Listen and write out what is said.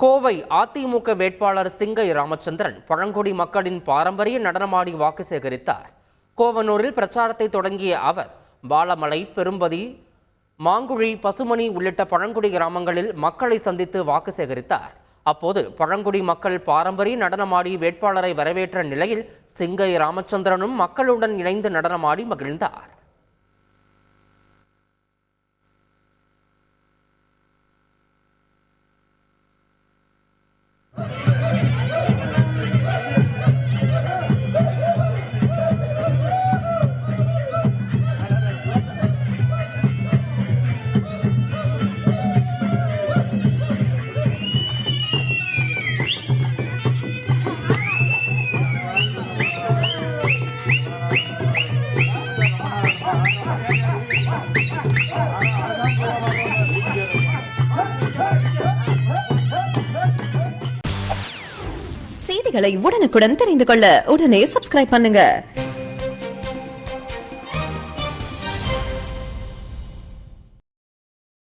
கோவை அதிமுக வேட்பாளர் சிங்கை ராமச்சந்திரன் பழங்குடி மக்களின் பாரம்பரிய நடனமாடி வாக்கு சேகரித்தார். கோவனூரில் பிரச்சாரத்தை தொடங்கிய அவர் பாலமலை, பெரும்பதி, மாங்குழி, பசுமணி உள்ளிட்ட பழங்குடி கிராமங்களில் மக்களை சந்தித்து வாக்கு சேகரித்தார். அப்போது பழங்குடி மக்கள் பாரம்பரிய நடனமாடி வேட்பாளரை வரவேற்ற நிலையில் சிங்கை ராமச்சந்திரனும் மக்களுடன் இணைந்து நடனமாடி மகிழ்ந்தார். செய்திகளை உடனுக்குடன் தெரிந்து கொள்ள உடனே சப்ஸ்கிரைப் பண்ணுங்க.